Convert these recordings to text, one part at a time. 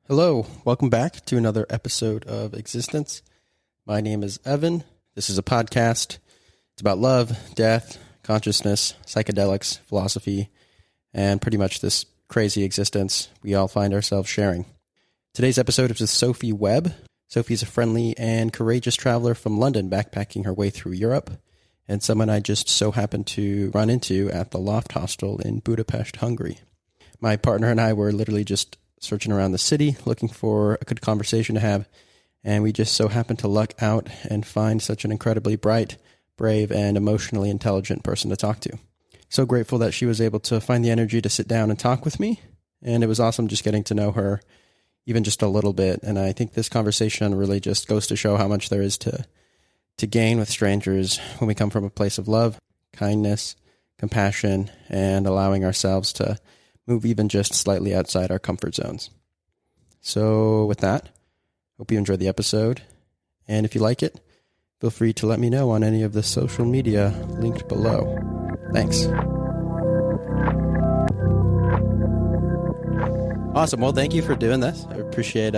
Hello, welcome back to another episode of Existence. My name is Evan. This is a podcast. It's about love, death, consciousness, psychedelics, philosophy, and pretty much this crazy existence we all find ourselves sharing. Today's episode is with Sophie Webb. Sophie's a friendly and courageous traveler from London, backpacking her way through Europe, and someone I just so happened to run into at the Loft Hostel in Budapest, Hungary. My partner and I were literally just searching around the city, looking for a good conversation to have, and we just so happened to luck out and find such an incredibly bright, brave, and emotionally intelligent person to talk to. So grateful that she was able to find the energy to sit down and talk with me, and it was awesome just getting to know her even just a little bit, and I think this conversation really just goes to show how much there is to gain with strangers when we come from a place of love, kindness, compassion, and allowing ourselves to move even just slightly outside our comfort zones. So with that, hope you enjoyed the episode. And if you like it, feel free to let me know on any of the social media linked below. Thanks. Awesome. Well, thank you for doing this. I appreciate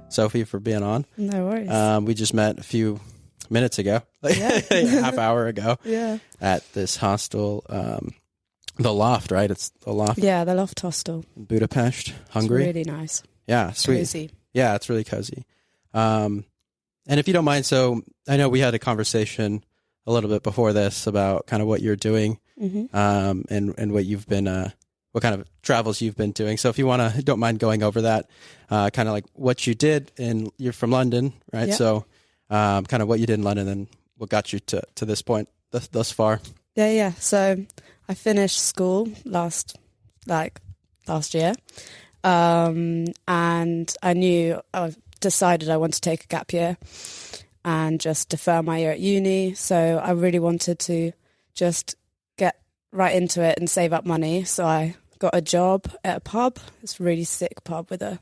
Sophie for being on. No worries. We just met a few minutes ago, half hour ago, at this hostel. The Loft, right? It's the Loft. Yeah, the Loft Hostel. Budapest, Hungary. It's really nice. Yeah, sweet. Cozy. Yeah, it's really cozy. And if you don't mind, so I know we had a conversation a little bit before this about kind of what you're doing, and what you've been, what kind of travels you've been doing. So if you want to, don't mind going over that, kind of like what you did, and you're from London, right? Yep. So kind of what you did in London and what got you to this point thus far. Yeah. So I finished school last year, and I decided I wanted to take a gap year and just defer my year at uni. So I really wanted to just get right into it and save up money. So I got a job at a pub. It's a really sick pub with a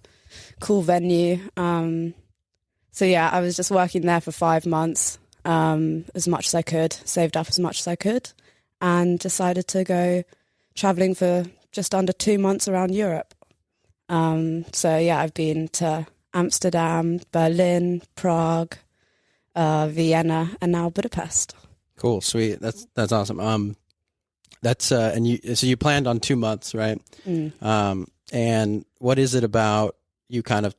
cool venue. So yeah, I was just working there for 5 months, as much as I could, saved up as much as I could, and decided to go traveling for just under 2 months around Europe. So yeah, I've been to Amsterdam, Berlin, Prague, Vienna, and now Budapest. Cool, sweet. That's awesome. So you planned on 2 months, right? And what is it about you kind of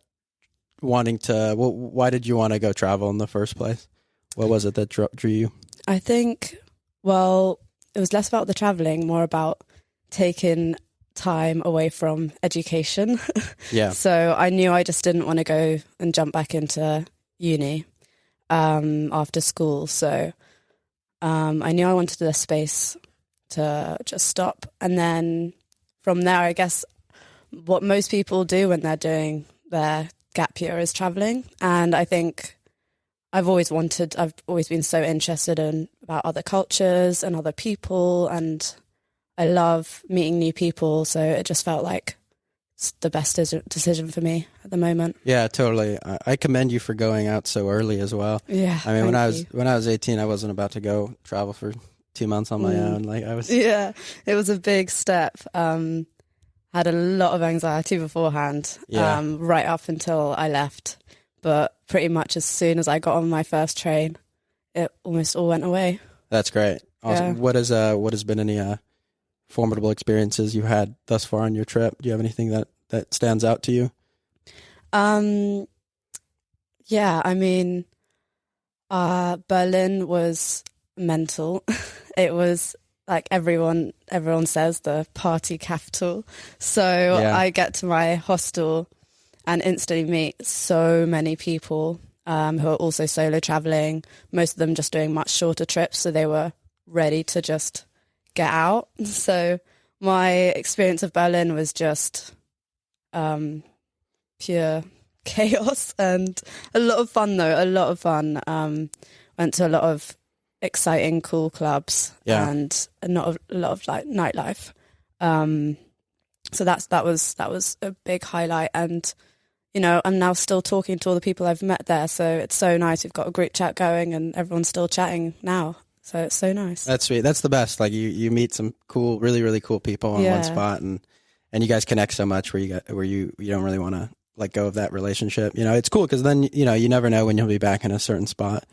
wanting to? Why did you want to go travel in the first place? What was it that drew you? I think, well, it was less about the traveling, more about taking time away from education. Yeah. So I knew I just didn't want to go and jump back into uni after school. So I knew I wanted a space to just stop. And then from there, I guess what most people do when they're doing their gap year is traveling. And I think I've always been so interested about other cultures and other people, and I love meeting new people. So it just felt like it's the best decision for me at the moment. Yeah, totally. I commend you for going out so early as well. Yeah. I mean, when I was 18, I wasn't about to go travel for 2 months on my own. Like I was. Yeah, it was a big step. Had a lot of anxiety beforehand, right up until I left. But pretty much as soon as I got on my first train, it almost all went away. That's great. Awesome. Yeah. What has been any formidable experiences you had thus far on your trip? Do you have anything that stands out to you? Yeah, I mean, Berlin was mental. It was like everyone says, the party capital. So I get to my hostel and instantly meet so many people who are also solo traveling, most of them just doing much shorter trips, so they were ready to just get out. So my experience of Berlin was just pure chaos and a lot of fun, though. Went to a lot of exciting, cool clubs and a lot of like nightlife. So that was a big highlight. And you know, I'm now still talking to all the people I've met there. So it's so nice. We've got a group chat going and everyone's still chatting now. So it's so nice. That's sweet. That's the best. Like you meet some really, really cool people in one spot and you guys connect so much where you don't really want to let go of that relationship. You know, it's cool because then, you know, you never know when you'll be back in a certain spot.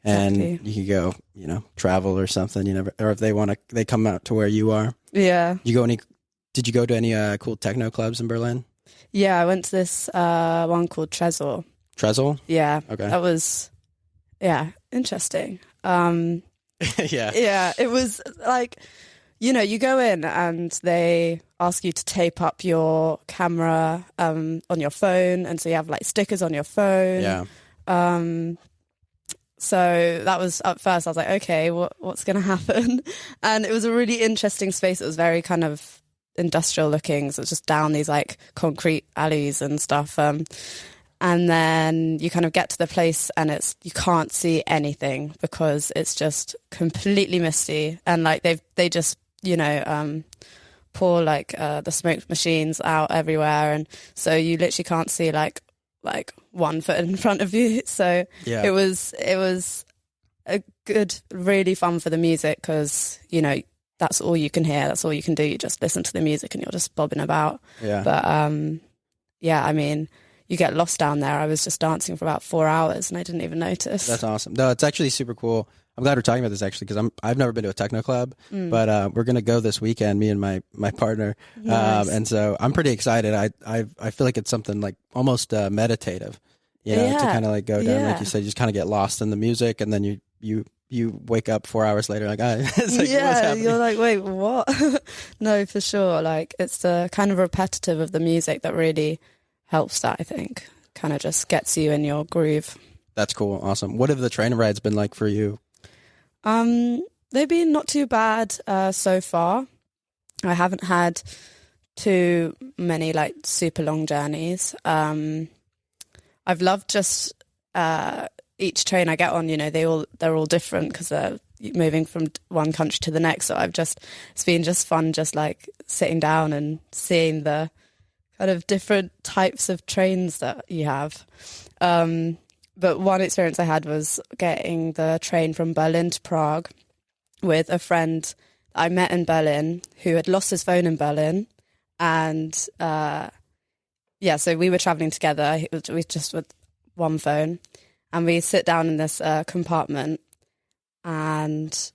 And Exactly. you could go, you know, travel or something. You never, or if they come out to where you are. Yeah. Did you go to any cool techno clubs in Berlin? Yeah, I went to this one called Tresor. Tresol? Yeah. Okay. That was, interesting. Yeah. Yeah, it was like, you know, you go in and they ask you to tape up your camera on your phone. And so you have like stickers on your phone. Yeah. So that was, at first I was like, okay, what's going to happen? And it was a really interesting space. It was very kind of industrial looking. So it's just down these like concrete alleys and stuff. And then you kind of get to the place and you can't see anything because it's just completely misty. And like they just, you know, pour like the smoke machines out everywhere. And so you literally can't see like 1 foot in front of you. So Yeah. it was a good, really fun for the music because, you know, that's all you can hear. That's all you can do. You just listen to the music and you're just bobbing about. Yeah. But I mean, you get lost down there. I was just dancing for about 4 hours and I didn't even notice. That's awesome. No, it's actually super cool. I'm glad we're talking about this actually because I've never been to a techno club, but we're gonna go this weekend, me and my partner, Nice. and so I'm pretty excited. I feel like it's something like almost meditative, you know, to Yeah. kind of like go down, like Yeah. you said, you just kind of get lost in the music, and then you wake up 4 hours later like, it's like, what's Yeah, happening? you're like, wait, what? No, for sure. Like it's the kind of repetitive of the music that really helps that, I think. Kind of just gets you in your groove. That's cool, awesome. What have the train rides been like for you? They've been not too bad so far. I haven't had too many like super long journeys. I've loved just each train I get on. You know, they're all different because they're moving from one country to the next. So it's been just fun, just like sitting down and seeing the kind of different types of trains that you have. But one experience I had was getting the train from Berlin to Prague with a friend I met in Berlin who had lost his phone in Berlin. And so we were traveling together. We just with one phone. And we sit down in this compartment. And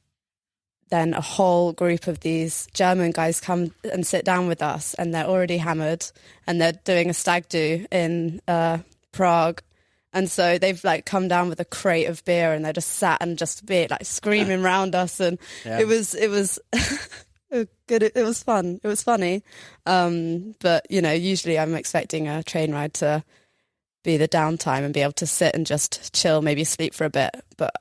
then a whole group of these German guys come and sit down with us. And they're already hammered. And they're doing a stag do in Prague. And so they've like come down with a crate of beer and they're just sat and just like screaming around us. And Yeah. it was good. It was fun. It was funny. But you know, usually I'm expecting a train ride to be the downtime and be able to sit and just chill, maybe sleep for a bit, but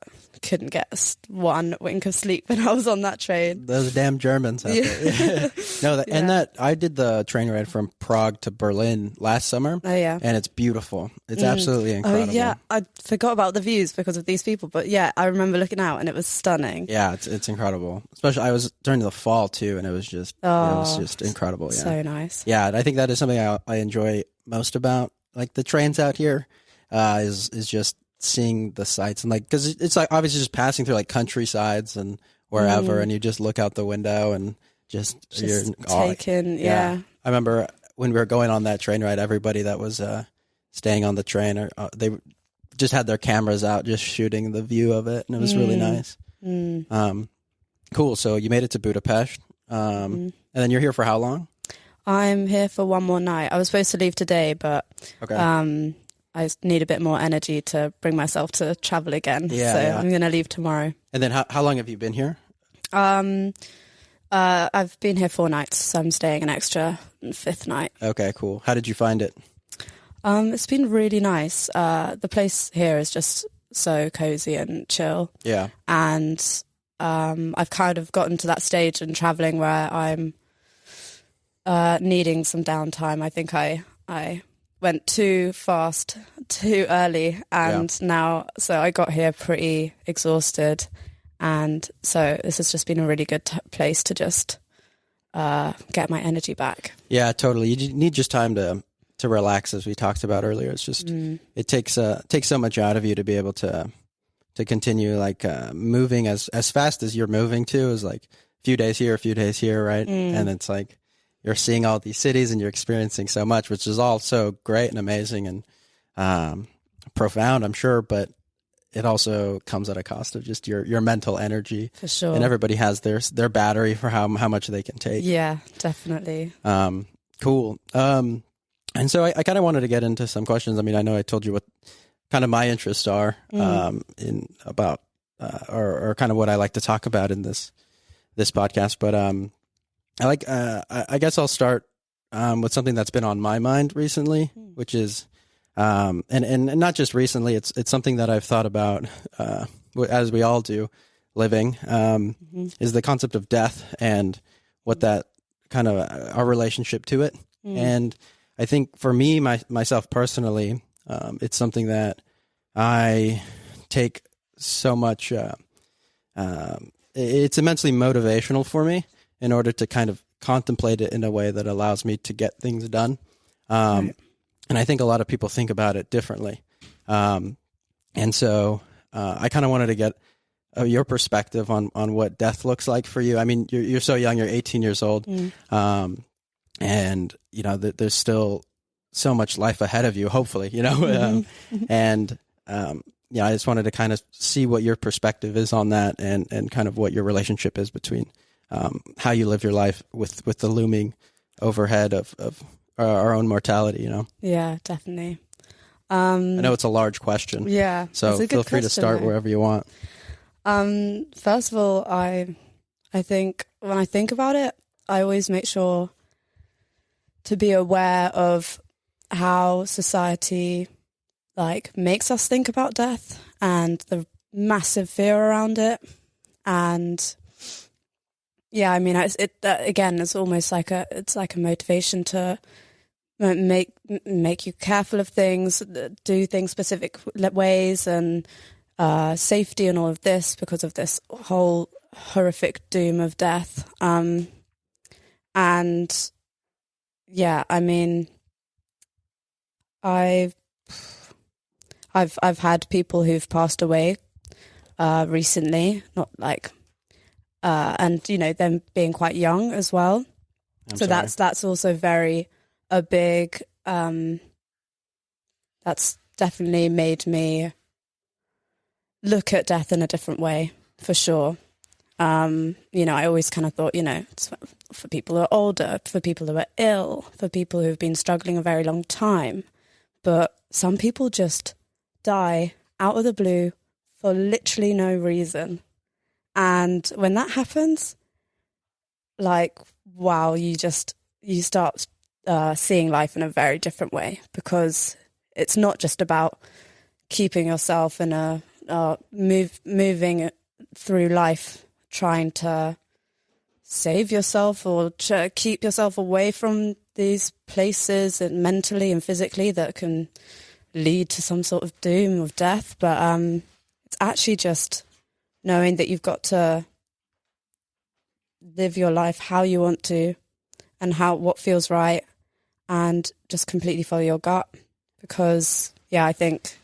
couldn't get one wink of sleep when I was on that train. Those damn Germans out there. No, I did the train ride from Prague to Berlin last summer. Oh yeah. And it's beautiful. It's absolutely incredible. Oh yeah, I forgot about the views because of these people, but yeah, I remember looking out and it was stunning. Yeah, it's incredible. Especially I was during the fall too, and it was just incredible. Yeah. So nice. Yeah, and I think that is something I enjoy most about like the trains out here, is just seeing the sights and like because it's like obviously just passing through like countrysides and wherever, and you just look out the window and just you're in awe. Taken. Yeah. I remember when we were going on that train ride, everybody that was staying on the train, or they just had their cameras out, just shooting the view of it, and it was really nice. Cool. So you made it to Budapest, and then you're here for how long? I'm here for one more night. I was supposed to leave today, but Okay. I need a bit more energy to bring myself to travel again. Yeah, so yeah. I'm going to leave tomorrow. And then how long have you been here? I've been here 4 nights, so I'm staying an extra 5th night. Okay, cool. How did you find it? It's been really nice. The place here is just so cozy and chill. Yeah. And I've kind of gotten to that stage in traveling where I'm needing some downtime. I think I went too fast, too early, and now so I got here pretty exhausted, and so this has just been a really good place to just get my energy back. Yeah, totally. You need just time to relax, as we talked about earlier. It's just it takes so much out of you to be able to continue like moving as fast as you're moving too. Is like a few days here, right? And it's like you're seeing all these cities and you're experiencing so much, which is all so great and amazing and profound, I'm sure, but it also comes at a cost of just your mental energy. For sure. And everybody has their battery for how much they can take. Yeah, definitely. Cool. And so I kind of wanted to get into some questions. I mean, I know I told you what kind of my interests are in about or kind of what I like to talk about in this podcast. But I guess I'll start with something that's been on my mind recently, which is and not just recently. It's something that I've thought about as we all do, living is the concept of death and what that kind of our relationship to it. And I think for me, myself personally, it's something that I take so much. It's immensely motivational for me in order to kind of contemplate it in a way that allows me to get things done. Right. And I think a lot of people think about it differently. And so I kind of wanted to get your perspective on what death looks like for you. I mean, you're so young, you're 18 years old. And, you know, there's still so much life ahead of you, hopefully, you know, and, I just wanted to kind of see what your perspective is on that and kind of what your relationship is between, how you live your life with the looming overhead of our own mortality, you know? Yeah, definitely. I know it's a large question. Yeah. So feel free to start wherever you want. First of all, I think when I think about it, I always make sure to be aware of how society makes us think about death and the massive fear around it. And yeah, I mean, again, it's almost like a motivation to make you careful of things, do things specific ways, and safety and all of this because of this whole horrific doom of death. And yeah, I mean, I've had people who've passed away recently, not and you know, them being quite young as well. That's also a big. That's definitely made me look at death in a different way, for sure. You know, I always kind of thought, you know, it's for people who are older, for people who are ill, for people who've been struggling a very long time. But some people just die out of the blue for literally no reason. And when that happens, wow, you start seeing life in a very different way, because it's not just about keeping yourself in moving through life, trying to save yourself or to keep yourself away from these places and mentally and physically that can lead to some sort of doom of death. But it's actually just knowing that you've got to live your life how you want to and what feels right, and just completely follow your gut. Because yeah, I think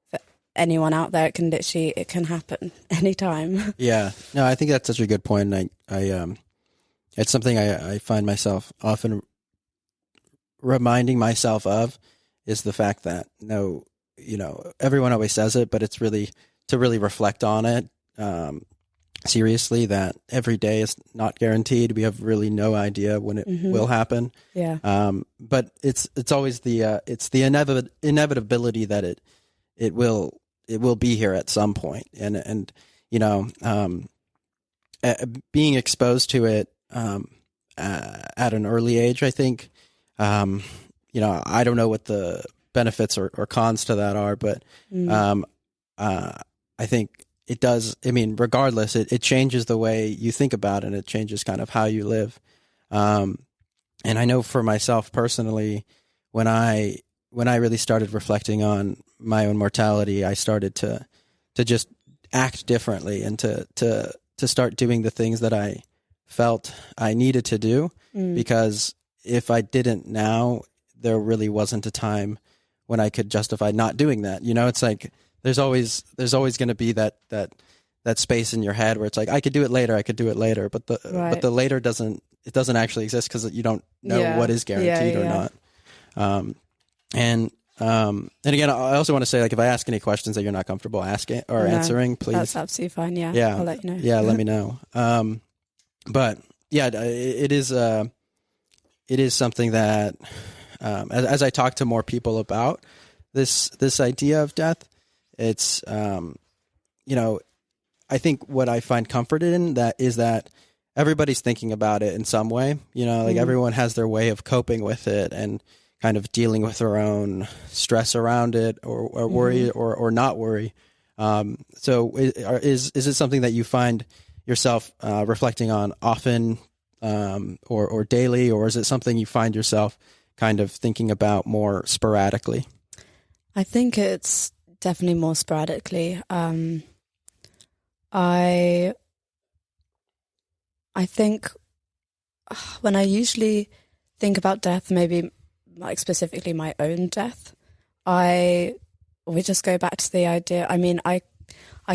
for anyone out there, it can happen anytime. Yeah, no, I think that's such a good point. And I it's something I find myself often reminding myself of, is the fact that everyone always says it, but it's really to really reflect on it seriously, that every day is not guaranteed. We have really no idea when it will happen. Yeah. But it's always the inevitability that it will be here at some point. And being exposed to it at an early age, I think, I don't know what the benefits or cons to that are, but I think it does. I mean, regardless, it changes the way you think about it, and it changes kind of how you live. And I know for myself personally, when I really started reflecting on my own mortality, I started to just act differently and to start doing the things that I felt I needed to do, because if I didn't now, there really wasn't a time when I could justify not doing that. You know, it's like there's always going to be that space in your head where it's like, I could do it later, but the later doesn't it doesn't actually exist because you don't know what is guaranteed or not. And again, I also want to say, like, if I ask any questions that you're not comfortable asking or answering, please. That's absolutely fine. Yeah. I'll let you know. Yeah. Let me know. But yeah, it is something that, as I talk to more people about this idea of death, it's, I think what I find comfort in that is that everybody's thinking about it in some way, like everyone has their way of coping with it and kind of dealing with their own stress around it or worry or not worry. So is it something that you find yourself reflecting on often or daily, or is it something you find yourself kind of thinking about more sporadically? I think it's definitely more sporadically. I think when I usually think about death, maybe like specifically my own death, we just go back to the idea. I mean, I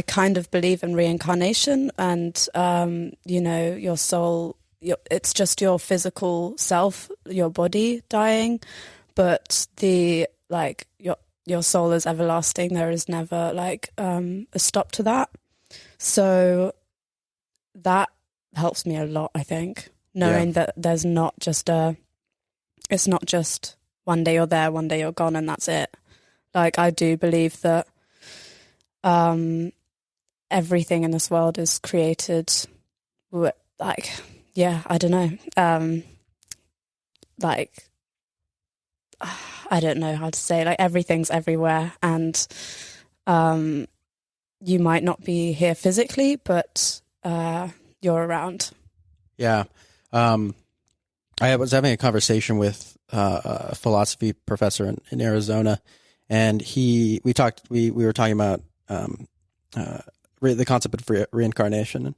kind of believe in reincarnation and, your soul, it's just your physical self, your body dying, but your soul is everlasting. There is never a stop to that. So that helps me a lot, I think, knowing that there's not just it's not just one day you're there, one day you're gone, and that's it. Like, I do believe that everything in this world is created I don't know. I don't know how to say, like, everything's everywhere, and you might not be here physically, but you're around. Yeah. I was having a conversation with a philosophy professor in Arizona, and we were talking about the concept of reincarnation. And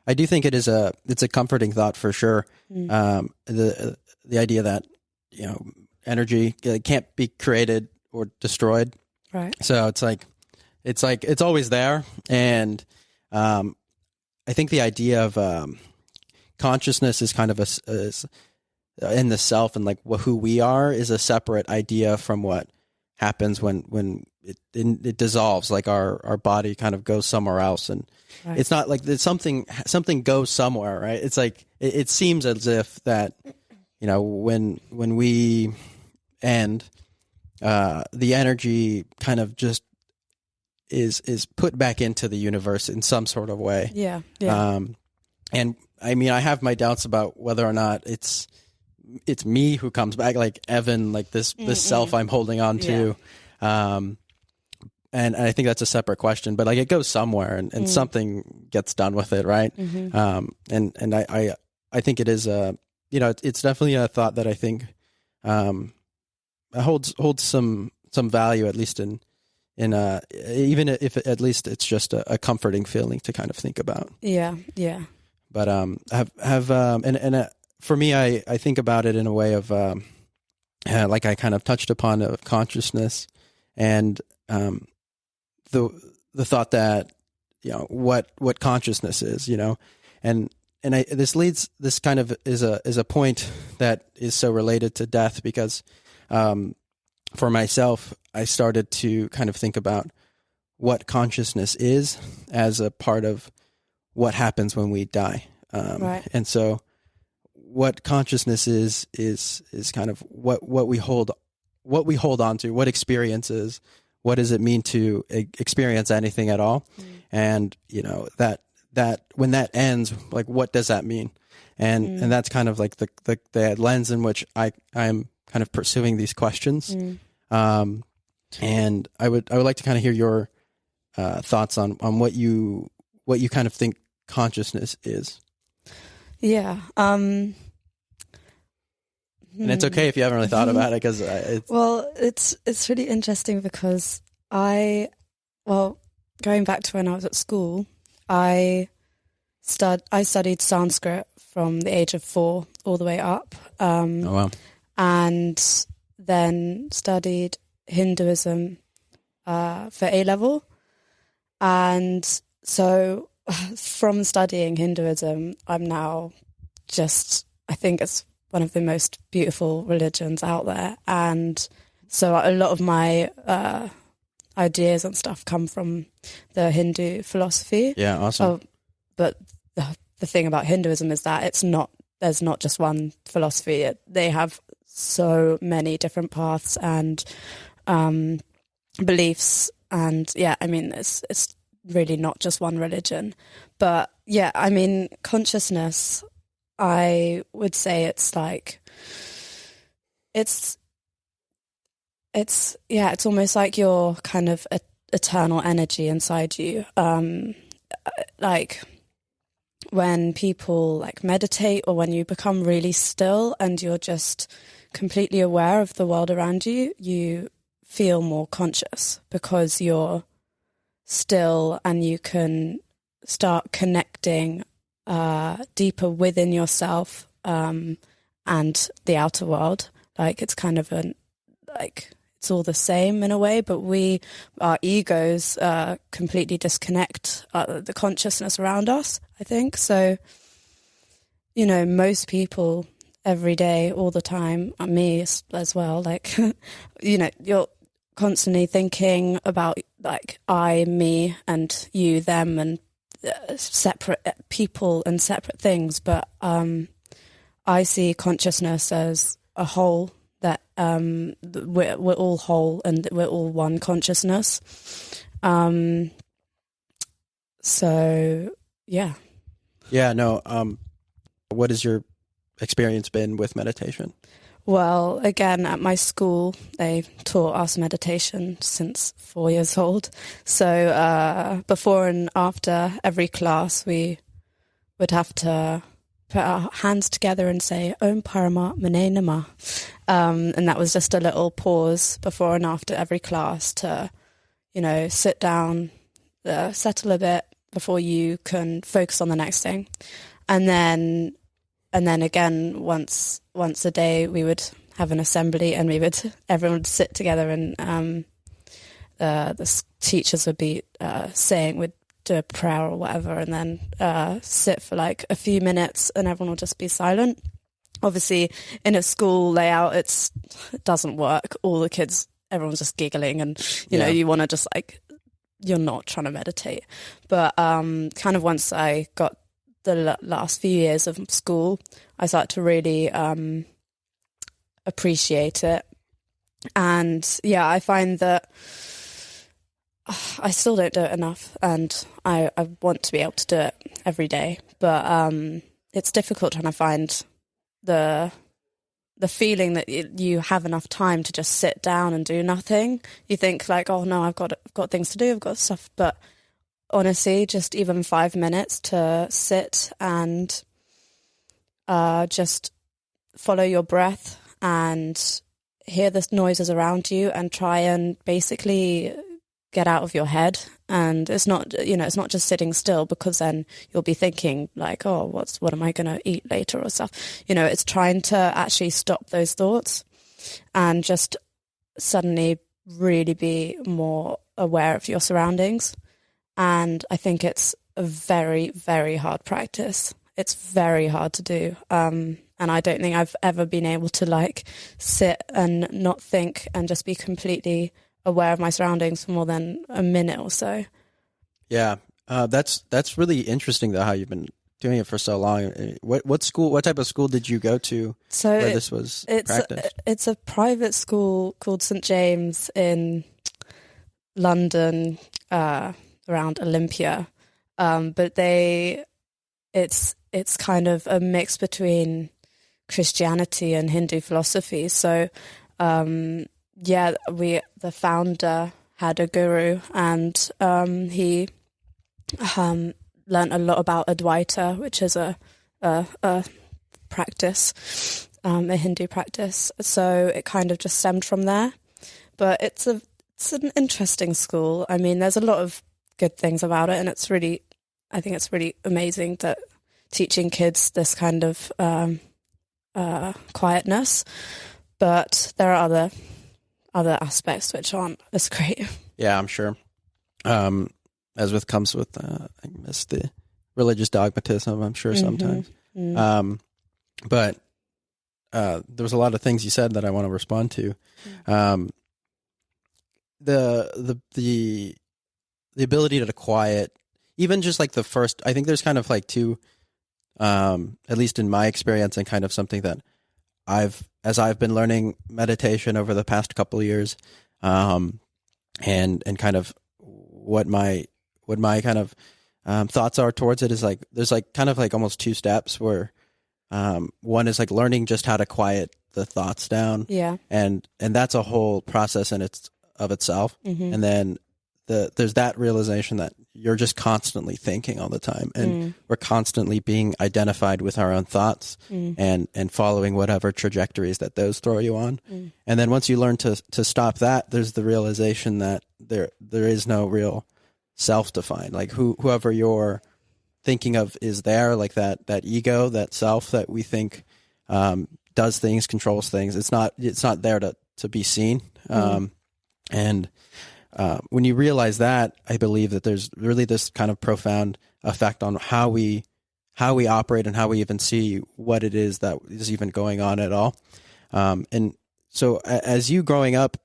I do think it's a comforting thought for sure. The idea that, energy can't be created or destroyed. Right. So it's always there. And I think the idea of consciousness is kind of is in the self, and like who we are is a separate idea from what happens when it dissolves, like our body kind of goes somewhere else. And it's not like there's something goes somewhere, right? It's like it seems as if that, when we end, the energy kind of just is put back into the universe in some sort of way. Yeah. And I mean, I have my doubts about whether or not it's me who comes back, like Evan, like this self I'm holding on to. And I think that's a separate question, but like it goes somewhere and something gets done with it. Right. And I think it is it's definitely a thought that I think, holds some value, at least in even if at least it's just a comforting feeling to kind of think about. Yeah. But for me, I think about it in a way of like I kind of touched upon, of consciousness and the thought that what consciousness is, and this kind of is a point that is so related to death, because for myself, I started to kind of think about what consciousness is as a part of what happens when we die. Right. And so what consciousness is kind of what we hold on to, what experiences, what does it mean to experience anything at all? And, that when that ends, like, what does that mean? And that's kind of like the lens in which I'm kind of pursuing these questions. And I would like to kind of hear your thoughts on what you kind of think consciousness is. Yeah. And it's okay if you haven't really thought about it, because it's really interesting because going back to when I was at school, I studied Sanskrit from the age of 4 all the way up. Oh wow! And then studied Hinduism for A level, and so from studying Hinduism, I'm now just I think it's one of the most beautiful religions out there. And so a lot of my ideas and stuff come from the Hindu philosophy. Yeah, awesome. But the thing about Hinduism is that there's not just one philosophy. They have so many different paths and beliefs. And yeah, I mean, it's really not just one religion. But yeah, I mean, consciousness, I would say it's like, it's almost like your kind of eternal energy inside you. Like when people like meditate, or when you become really still and you're just completely aware of the world around you, you feel more conscious because you're still and you can start connecting deeper within yourself and the outer world. Like it's kind of it's all the same in a way, but our egos completely disconnect the consciousness around us, I think. So, you know, most people every day, all the time, me as well, like, you know, you're constantly thinking about like I, me, and you, them, and separate people and separate things. But I see consciousness as a whole, that we're all whole and we're all one consciousness. So yeah. Yeah, no. What has your experience been with meditation? Well, again, at my school, they taught us meditation since 4 years old. So before and after every class, we would have to put our hands together and say Om Paramatmane Namah. And that was just a little pause before and after every class to, you know, sit down, settle a bit before you can focus on the next thing. And then again, once a day, we would have an assembly, and everyone would sit together, and the teachers would be would do a prayer or whatever, and then sit for like a few minutes, and everyone will just be silent. Obviously, in a school layout, it doesn't work. All the kids, everyone's just giggling, and you know, you want to just like, you're not trying to meditate. But kind of once I got the last few years of school, I started to really appreciate it. And yeah, I find that I still don't do it enough, and I want to be able to do it every day. But it's difficult trying to find the feeling that you have enough time to just sit down and do nothing. You think like, oh no, I've got things to do, I've got stuff. But honestly, just even 5 minutes to sit and just follow your breath and hear the noises around you and try and basically get out of your head. And it's not just sitting still, because then you'll be thinking like, oh, what am I going to eat later or stuff. You know, it's trying to actually stop those thoughts and just suddenly really be more aware of your surroundings. And I think it's a very, very hard practice. It's very hard to do. And I don't think I've ever been able to like sit and not think and just be completely aware of my surroundings for more than a minute or so. Yeah. That's really interesting though, how you've been doing it for so long. What type of school did you go to where this was practiced? It's a private school called St. James in London, around Olympia. But it's kind of a mix between Christianity and Hindu philosophy. So, the founder had a guru, and he learned a lot about Advaita, which is a practice, a Hindu practice. So it kind of just stemmed from there. But it's an interesting school. I mean, there's a lot of good things about it, and I think it's really amazing that teaching kids this kind of quietness. But there are other aspects which aren't as great. Yeah, I'm sure. As comes with, I guess, the religious dogmatism, I'm sure sometimes. Mm-hmm. But there was a lot of things you said that I want to respond to. The ability to quiet, even just like the first, I think there's kind of like two, at least in my experience, and kind of something that as I've been learning meditation over the past couple of years, and kind of what my kind of thoughts are towards it is like, there's like kind of like almost two steps where one is like learning just how to quiet the thoughts down. Yeah. And that's a whole process in itself. And then there's that realization that you're just constantly thinking all the time, and we're constantly being identified with our own thoughts and following whatever trajectories that those throw you on. And then once you learn to stop that, there's the realization that there is no real self-defined, like whoever you're thinking of is there, like that ego, that self that we think does things, controls things. It's not there to be seen. And when you realize that, I believe that there's really this kind of profound effect on how we operate and how we even see what it is that is even going on at all. And so as you growing up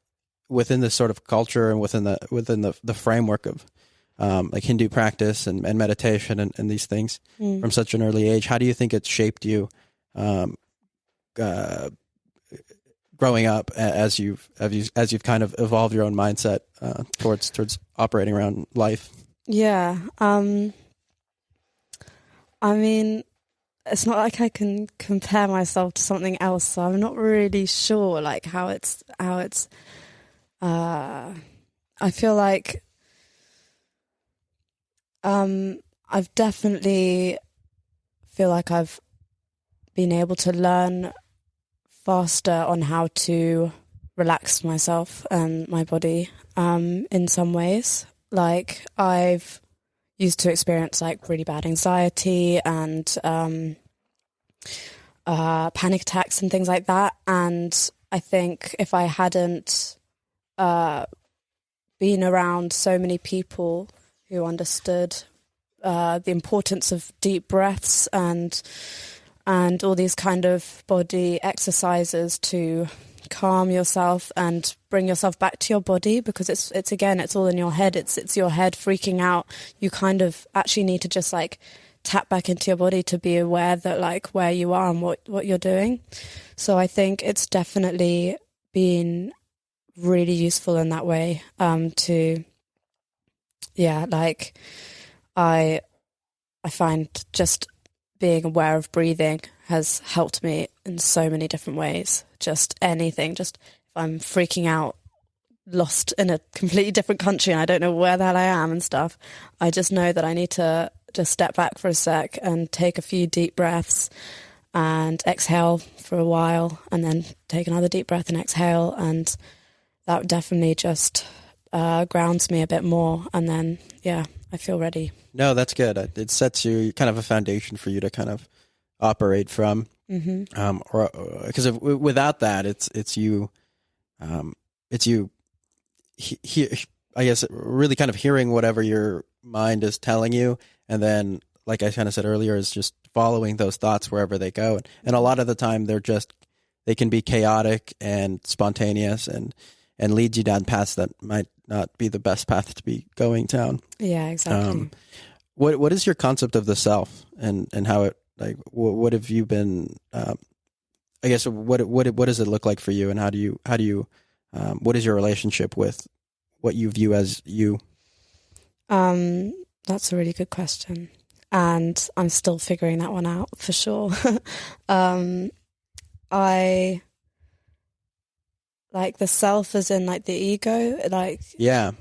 within this sort of culture and within the framework of like Hindu practice and meditation and these things from such an early age, how do you think it's shaped you growing up as you've kind of evolved your own mindset towards operating around life? Yeah. I mean, it's not like I can compare myself to something else, so I'm not really sure like how it's I feel like I've definitely feel like I've been able to learn faster on how to relax myself and my body in some ways. Like I've used to experience like really bad anxiety and panic attacks and things like that, and I think if I hadn't been around so many people who understood the importance of deep breaths and all these kind of body exercises to calm yourself and bring yourself back to your body, because it's again, it's all in your head. It's your head freaking out. You kind of actually need to just like tap back into your body to be aware that like where you are and what you're doing. So I think it's definitely been really useful in that way like I find just being aware of breathing has helped me in so many different ways. Just anything, just if I'm freaking out, lost in a completely different country and I don't know where the hell I am and stuff, I just know that I need to just step back for a sec and take a few deep breaths and exhale for a while and then take another deep breath and exhale, and that definitely just grounds me a bit more, and then I feel ready. No, that's good. It sets you kind of a foundation for you to kind of operate from. Or because without that, it's you I guess really kind of hearing whatever your mind is telling you, and then like I kind of said earlier, is just following those thoughts wherever they go. And a lot of the time they can be chaotic and spontaneous and leads you down paths that might not be the best path to be going down. Yeah, exactly. What is your concept of the self, and how it, like, what have you been, I guess, what does it look like for you, and how do you what is your relationship with what you view as you? That's a really good question, and I'm still figuring that one out for sure. I like the self as in like the ego, like yeah.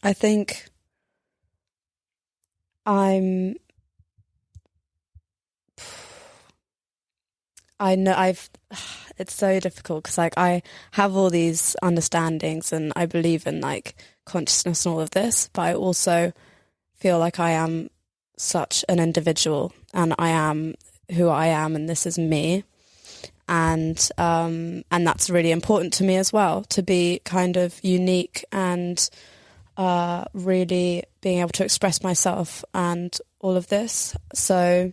I think it's so difficult because like I have all these understandings and I believe in like consciousness and all of this, but I also feel like I am such an individual and I am who I am and this is me. And that's really important to me as well, to be kind of unique and really being able to express myself and all of this. So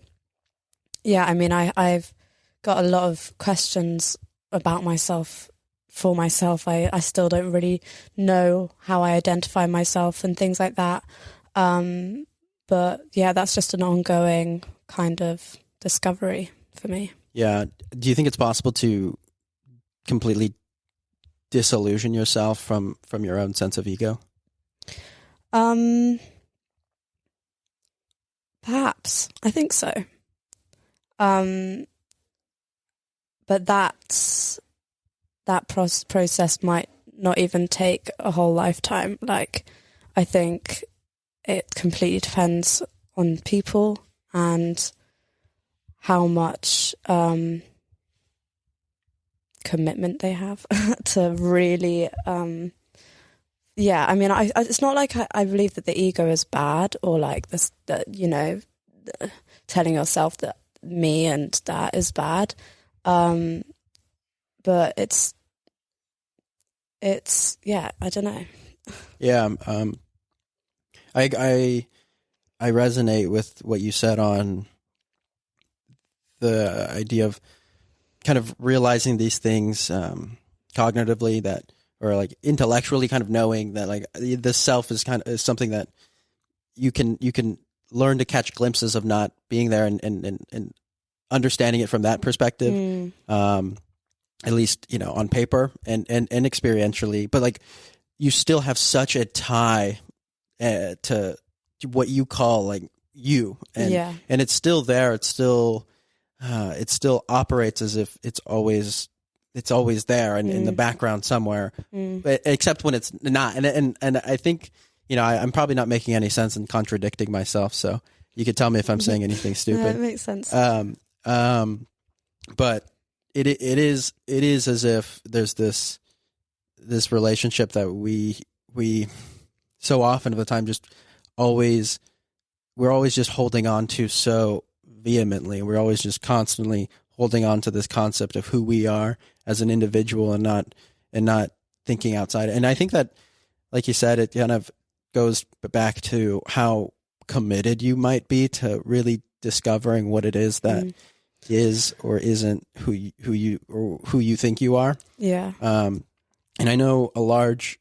Yeah, I mean, I've got a lot of questions about myself for myself. I still don't really know how I identify myself and things like that. But yeah, that's just an ongoing kind of discovery for me. Yeah. Do you think it's possible to completely disillusion yourself from your own sense of ego? Perhaps. I think so. But that process might not even take a whole lifetime. Like, I think it completely depends on people and how much commitment they have to really. Yeah, I mean, it's not like I believe that the ego is bad, or like this, that, telling yourself that me and that is bad. But it's yeah, I don't know. Yeah. I resonate with what you said on the idea of kind of realizing these things cognitively, that, or like intellectually, kind of knowing that like the self is something that you can learn to catch glimpses of not being there, and understanding it from that perspective. At least, on paper and experientially, but like you still have such a tie to what you call like you, and it's still there. It's still it still operates as if it's always there and in the background somewhere, but, except when it's not. And I think, I'm probably not making any sense and contradicting myself. So you could tell me if I'm saying anything stupid. No, it makes sense. But it is as if there's this relationship that we so often of the time we're always just holding on to so vehemently. We're always just constantly holding on to this concept of who we are as an individual, and not thinking outside. And I think that, like you said, it kind of goes back to how committed you might be to really discovering what it is that is or isn't who you think you are. Yeah. And I know a large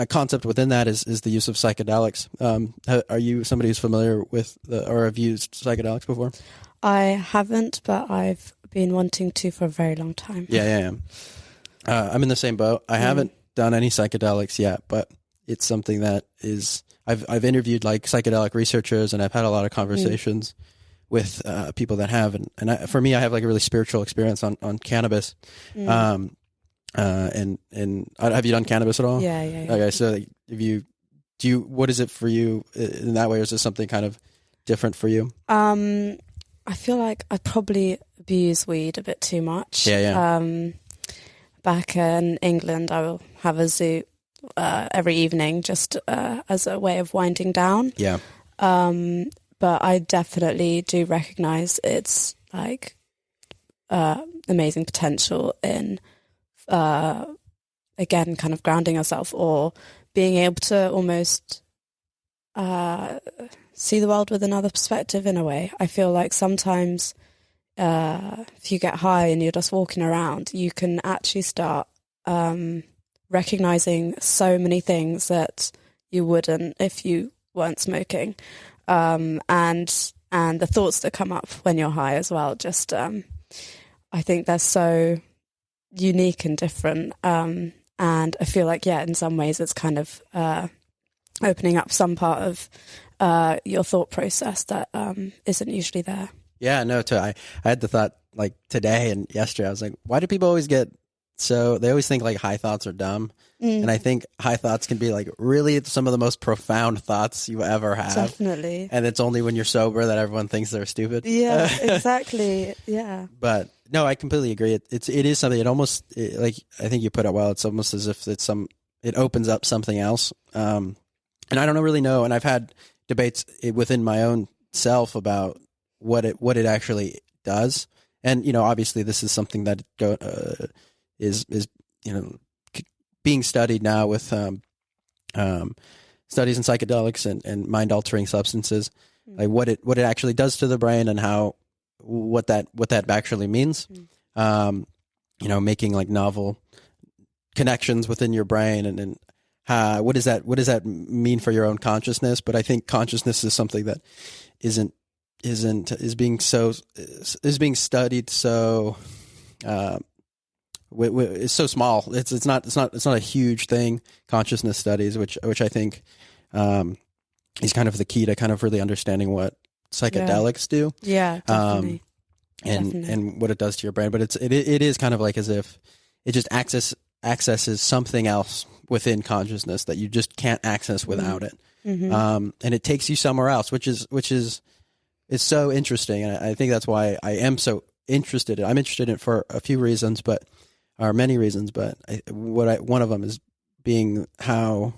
concept within that is the use of psychedelics. Are you somebody who's familiar with or have used psychedelics before? I haven't, but I've been wanting to for a very long time. Yeah. I'm in the same boat. I haven't done any psychedelics yet, but it's something that is. I've interviewed like psychedelic researchers, and I've had a lot of conversations with people that have, and for me, I have like a really spiritual experience on cannabis. And have you done cannabis at all? Yeah. Okay, so what is it for you in that way, or is this something kind of different for you? I feel like I probably abuse weed a bit too much. Yeah. Back in England, I will have a zoo every evening just as a way of winding down. Yeah. But I definitely do recognize its like amazing potential in again kind of grounding yourself, or being able to almost see the world with another perspective in a way. I feel like sometimes if you get high and you're just walking around, you can actually start recognizing so many things that you wouldn't if you weren't smoking, and the thoughts that come up when you're high as well. Just I think they're so unique and different, and I feel like in some ways it's kind of opening up some part of your thought process that isn't usually there. Yeah, no, I had the thought like today and yesterday. I was like, why do people always they always think like high thoughts are dumb. And I think high thoughts can be like really some of the most profound thoughts you ever have. Definitely. And it's only when you're sober that everyone thinks they're stupid. Yeah, exactly. Yeah. But no, I completely agree. It is something, like I think you put it well, it's almost as if it opens up something else. And I don't really know. And I've had debates within my own self about what it actually does. And, obviously this is something that is being studied now with studies in psychedelics and mind altering substances. like what it actually does to the brain and what that actually means. Making like novel connections within your brain and what does that mean for your own consciousness? But I think consciousness is something that is being studied so it's so small. It's not a huge thing. Consciousness studies, which I think is kind of the key to kind of really understanding what psychedelics do. Yeah, definitely. And what it does to your brain. But it is kind of like as if it just accesses something else within consciousness that you just can't access without it. And it takes you somewhere else, which is it's so interesting. And I think that's why I am so interested. I'm interested in it for a few reasons, or many reasons. But one of them is being how,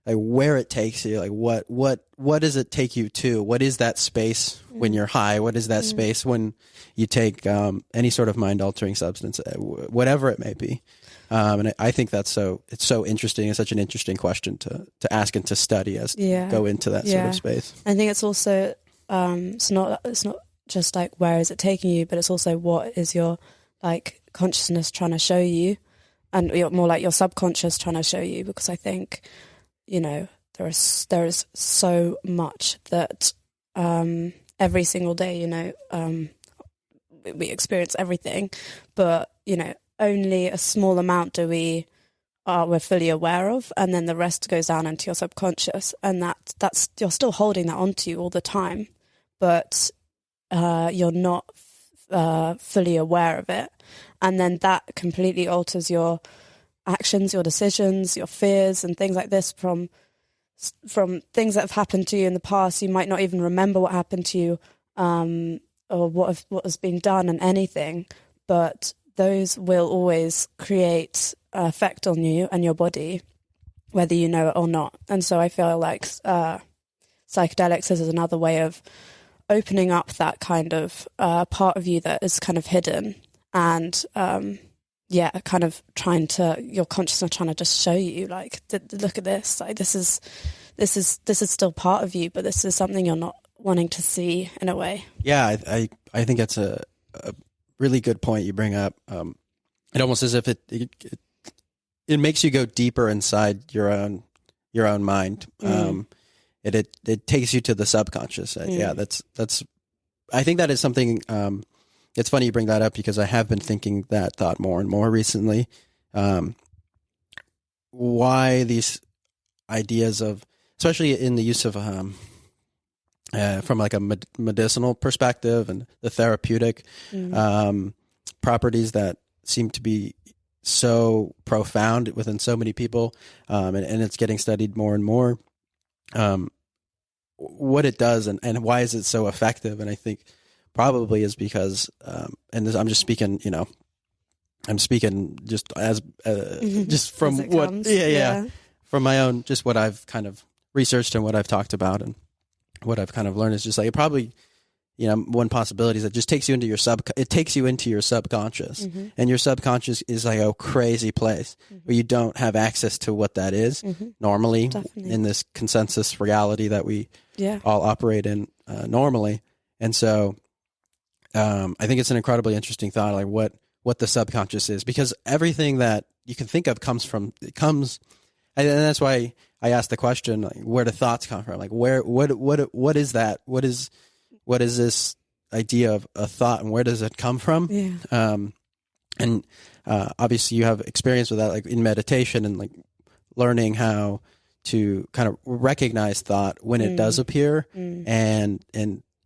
like, where it takes you. Like what does it take you to? What is that space when you're high? What is that space when you take any sort of mind altering substance, whatever it may be? And I think it's so interesting. It's such an interesting question to ask and to study as to go into that sort of space. I think it's also it's not just like where is it taking you, but it's also what is your like consciousness trying to show you, and more like your subconscious trying to show you. Because I think there is so much that every single day we experience everything, but only a small amount we're fully aware of, and then the rest goes down into your subconscious, and that's you're still holding that onto you all the time, but you're not fully aware of it, and then that completely alters your actions, your decisions, your fears, and things like this from things that have happened to you in the past. You might not even remember what happened to you, or what has been done and anything, but those will always create effect on you and your body, whether you know it or not. And so I feel like psychedelics is another way of opening up that kind of part of you that is kind of hidden, and kind of your consciousness trying to just show you, like, look at this, like this is still part of you, but this is something you're not wanting to see in a way. Yeah, I think that's a really good point you bring up. It almost as if it makes you go deeper inside your own mind. It takes you to the subconscious. Yeah, that's. I think that is something. It's funny you bring that up because I have been thinking that thought more and more recently. Why these ideas of, especially in the use of from like a medicinal perspective and the therapeutic properties that seem to be so profound within so many people, and it's getting studied more and more, what it does and why is it so effective. And I think probably is because, and I'm just speaking, I'm speaking just as just from as what, comes. From my own, just what I've kind of researched and what I've talked about and what I've kind of learned is just like, it probably, one possibility is that it just takes you into your subconscious, and your subconscious is like a crazy place where you don't have access to what that is normally. Definitely. In this consensus reality that we all operate in normally. And so I think it's an incredibly interesting thought, like what the subconscious is, because everything that you can think of comes, and that's why I asked the question, like, where do thoughts come from? Like, what is that? What is this idea of a thought, and where does it come from? And obviously you have experience with that, like in meditation and like learning how to kind of recognize thought when it does appear, and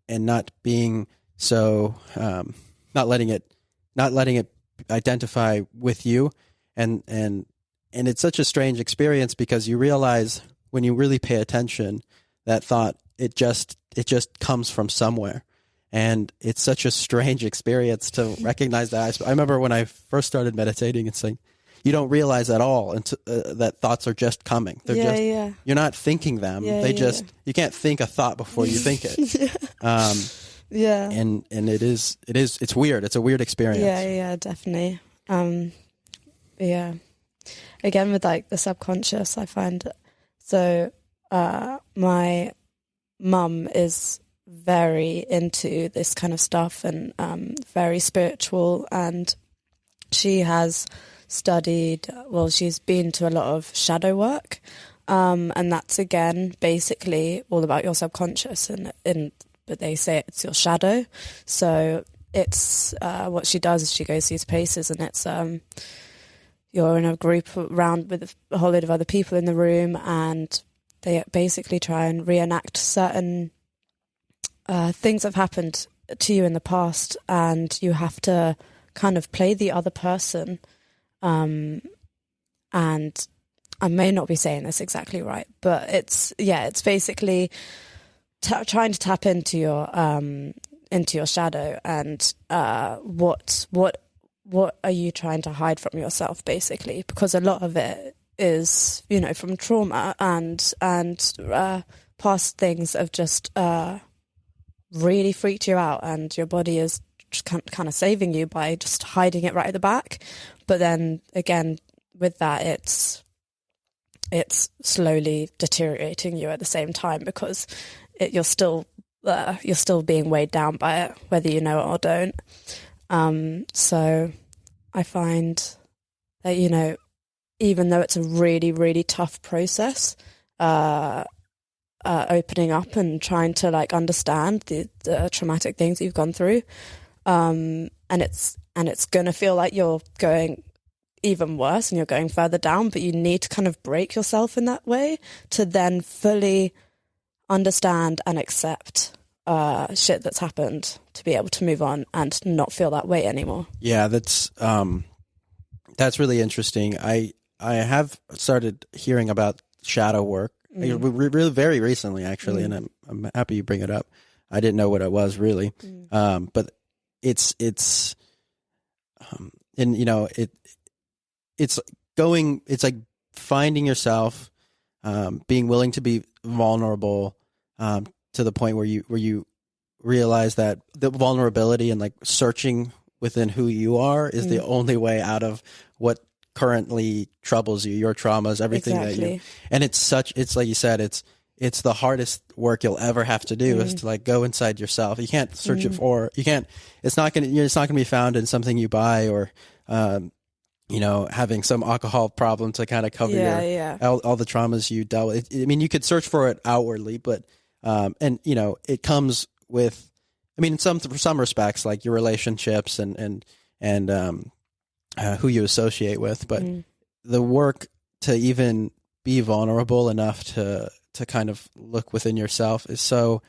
not being so, not letting it identify with you. And it's such a strange experience because you realize when you really pay attention that thought, it just comes from somewhere. And it's such a strange experience to recognize that. I remember when I first started meditating, it's like, you don't realize at all that thoughts are just coming. They're you're not thinking them. You can't think a thought before you think it. And it's weird. It's a weird experience. Yeah, definitely. Again, with like the subconscious, I find so my mum is very into this kind of stuff and very spiritual, and she has studied, well, she's been to a lot of shadow work, and that's again basically all about your subconscious, but they say it's your shadow. So it's what she does is she goes these places, and it's you're in a group around with a whole load of other people in the room, and they basically try and reenact certain things that have happened to you in the past, and you have to kind of play the other person. And I may not be saying this exactly right, but it's basically trying to tap into your shadow, and what are you trying to hide from yourself, basically, because a lot of it is, you know, from trauma and past things have just really freaked you out, and your body is kind of saving you by just hiding it right at the back. But then again, with that, it's slowly deteriorating you at the same time, because you're still being weighed down by it, whether you know it or don't. So I find that, you know, even though it's a really, really tough process, opening up and trying to like understand the traumatic things that you've gone through, and it's going to feel like you're going even worse and you're going further down, but you need to kind of break yourself in that way to then fully understand and accept shit that's happened, to be able to move on and not feel that way anymore. Yeah, that's really interesting. I have started hearing about shadow work really very recently, actually, and I'm happy you bring it up. I didn't know what it was really, but it's and you know it's like finding yourself, being willing to be vulnerable, to the point where you realize that the vulnerability and like searching within who you are is the only way out of what currently troubles you, your traumas, everything that you, and it's like you said, it's the hardest work you'll ever have to do is to like go inside yourself. You can't search it for, it's not going to be found in something you buy or, you know, having some alcohol problem to kind of cover all the traumas you dealt with. I mean, you could search for it outwardly, but, and you know, it comes with, I mean, for some respects, like your relationships and who you associate with, but the work to even be vulnerable enough to kind of look within yourself is so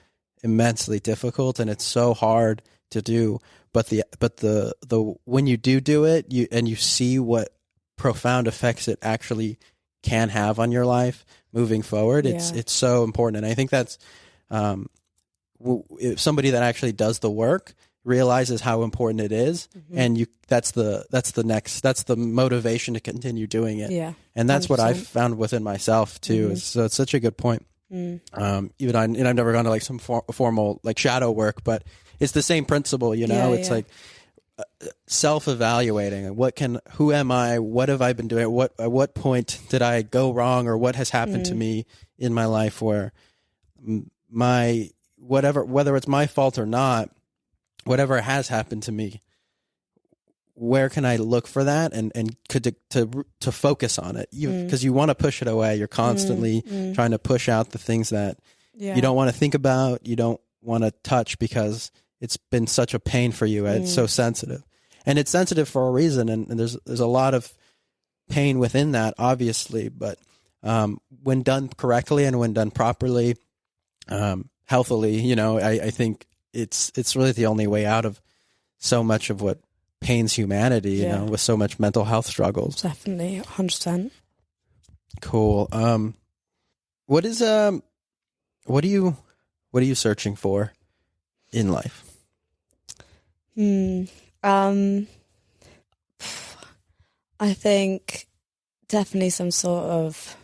immensely difficult, and it's so hard to do. But the when you do it, you see what profound effects it actually can have on your life moving forward. It's so important, and I think that's if somebody that actually does the work realizes how important it is, and that's the motivation to continue doing it. And that's 100%. What I've found within myself too. So it's such a good point. I've never gone to like some formal like shadow work, but it's the same principle, you know. It's like self-evaluating. Who am I? What have I been doing? At what point did I go wrong, or what has happened to me in my life where whether it's my fault or not, whatever has happened to me, where can I look for that and to focus on it? Because you want to push it away. You're constantly trying to push out the things that you don't want to think about, you don't want to touch, because it's been such a pain for you. It's so sensitive, and it's sensitive for a reason. And there's a lot of pain within that, obviously. But when done correctly and when done properly, healthily, you know, I think it's really the only way out of so much of what pains humanity, you know, with so much mental health struggles. Definitely, 100%. Cool. What are you searching for in life? I think definitely some sort of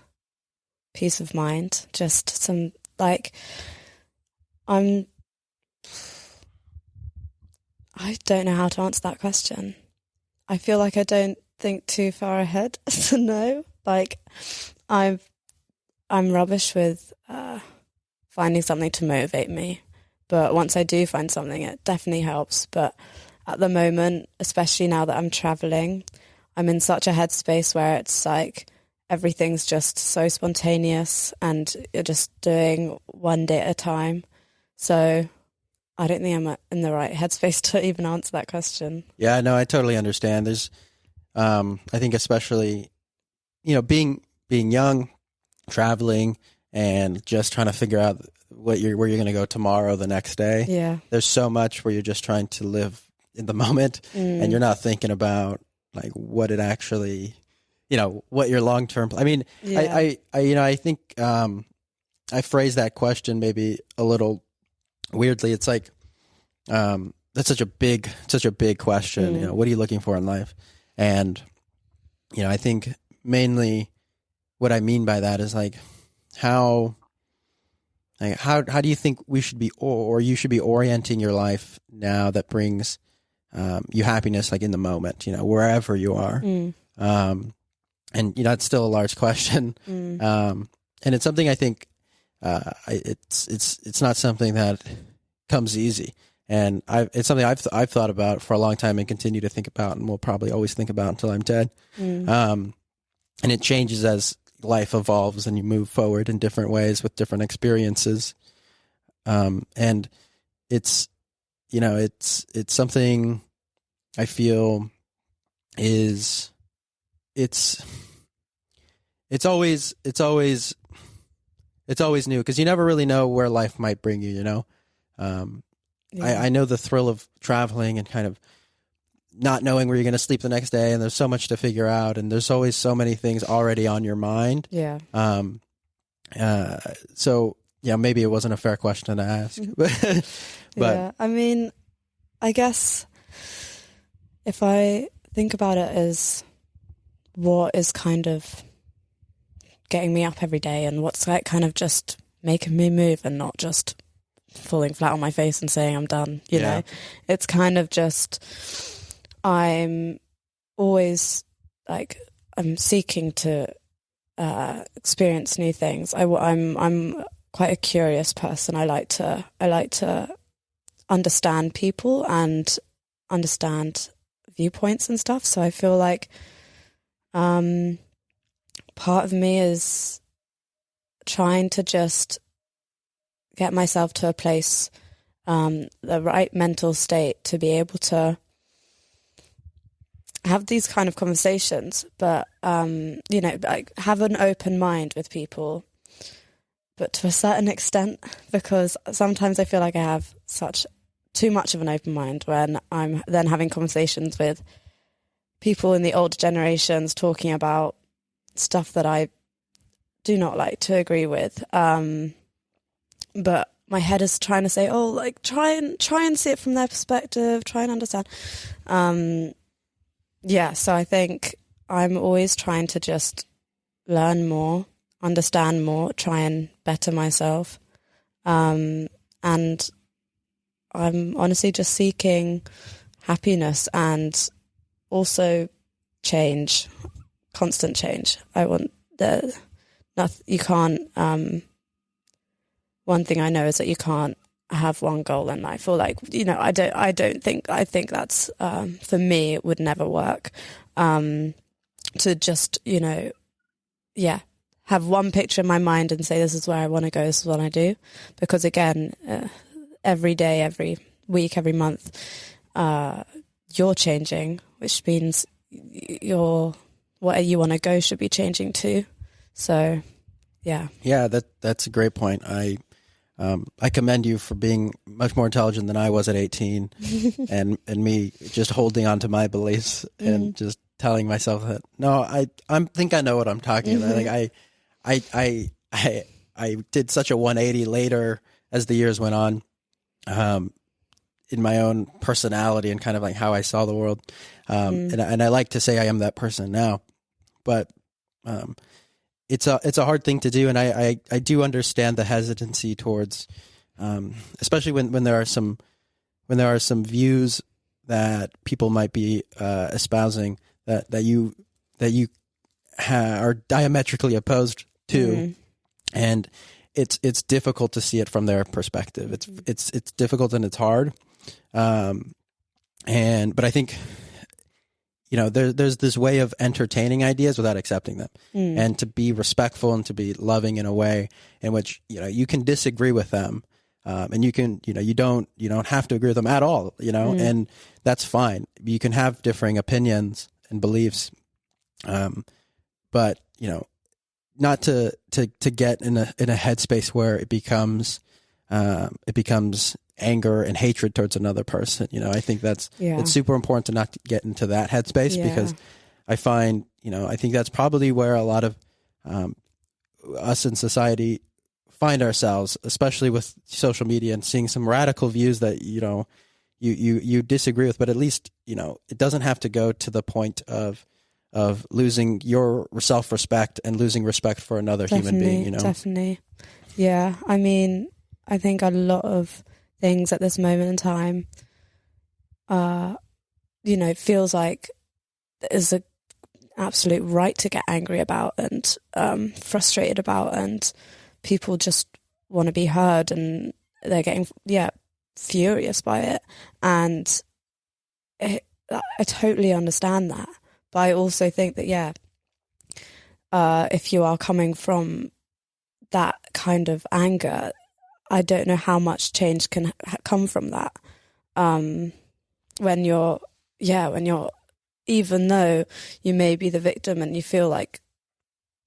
peace of mind. Just some like I don't know how to answer that question. I feel like I don't think too far ahead to know. Like, I'm rubbish with finding something to motivate me. But once I do find something, it definitely helps. But at the moment, especially now that I'm traveling, I'm in such a headspace where it's like everything's just so spontaneous and you're just doing one day at a time. So I don't think I'm in the right headspace to even answer that question. Yeah, no, I totally understand. There's, I think especially, being young, traveling, and just trying to figure out where you're going to go tomorrow, the next day. Yeah. There's so much where you're just trying to live in the moment, and you're not thinking about like what it actually, what your long term. I mean, Yeah. I think I phrased that question maybe a little weirdly. It's like that's such a big question. What are you looking for in life? And I think mainly what I mean by that is like how do you think we should be, or you should be orienting your life now that brings you happiness, like in the moment, wherever you are. And it's still a large question. And it's something I think it's not something that comes easy. And it's something I've thought about for a long time and continue to think about, and will probably always think about until I'm dead. And it changes as life evolves and you move forward in different ways with different experiences. And it's something I feel is it's always new, because you never really know where life might bring you. I know the thrill of traveling and kind of not knowing where you're going to sleep the next day, and there's so much to figure out, and there's always so many things already on your mind. Yeah. So maybe it wasn't a fair question to ask, but yeah, I mean, I guess if I think about it as what is kind of getting me up every day and what's like kind of just making me move and not just falling flat on my face and saying I'm done, you know, it's kind of just, I'm always like, I'm seeking to experience new things. I'm quite a curious person. I like to understand people and understand viewpoints and stuff. So I feel like part of me is trying to just get myself to a place, the right mental state to be able to have these kind of conversations, but like have an open mind with people, but to a certain extent, because sometimes I feel like I have too much of an open mind when I'm then having conversations with people in the older generations talking about stuff that I do not like to agree with. But my head is trying to say, oh, like try and see it from their perspective, try and understand. So I think I'm always trying to just learn more, understand more, try and better myself. And I'm honestly just seeking happiness and also change, constant change. I want you can't, one thing I know is that you can't have one goal in life, or like, I think that's, for me, it would never work, to just, have one picture in my mind and say, this is where I want to go, this is what I do. Because again, every day, every week, every month, you're changing, which means where you want to go should be changing too. So, yeah. Yeah, that's a great point. I commend you for being much more intelligent than I was at 18, and me just holding on to my beliefs and just telling myself that no, I think I know what I'm talking about. Like I did such a 180 later as the years went on, in my own personality and kind of like how I saw the world, and I like to say I am that person now, but it's a hard thing to do, and I do understand the hesitancy towards, especially when there are some views that people might be espousing that you are diametrically opposed to, and it's difficult to see it from their perspective. It's difficult and it's hard. But I think, there's this way of entertaining ideas without accepting them, and to be respectful and to be loving in a way in which, you can disagree with them. And you can, you don't have to agree with them at all, and that's fine. You can have differing opinions and beliefs. But, not to get in a headspace where it becomes anger and hatred towards another person. I think it's super important to not get into that headspace, because I find, I think that's probably where a lot of us in society find ourselves, especially with social media and seeing some radical views that, you disagree with, but at least, it doesn't have to go to the point of losing your self-respect and losing respect for another human being, Definitely. Yeah. I mean, I think a lot of things at this moment in time, feels like there's an absolute right to get angry about and frustrated about, and people just want to be heard, and they're getting furious by it. And I totally understand that. But I also think that, if you are coming from that kind of anger, I don't know how much change can come from that. When you're, even though you may be the victim and you feel like,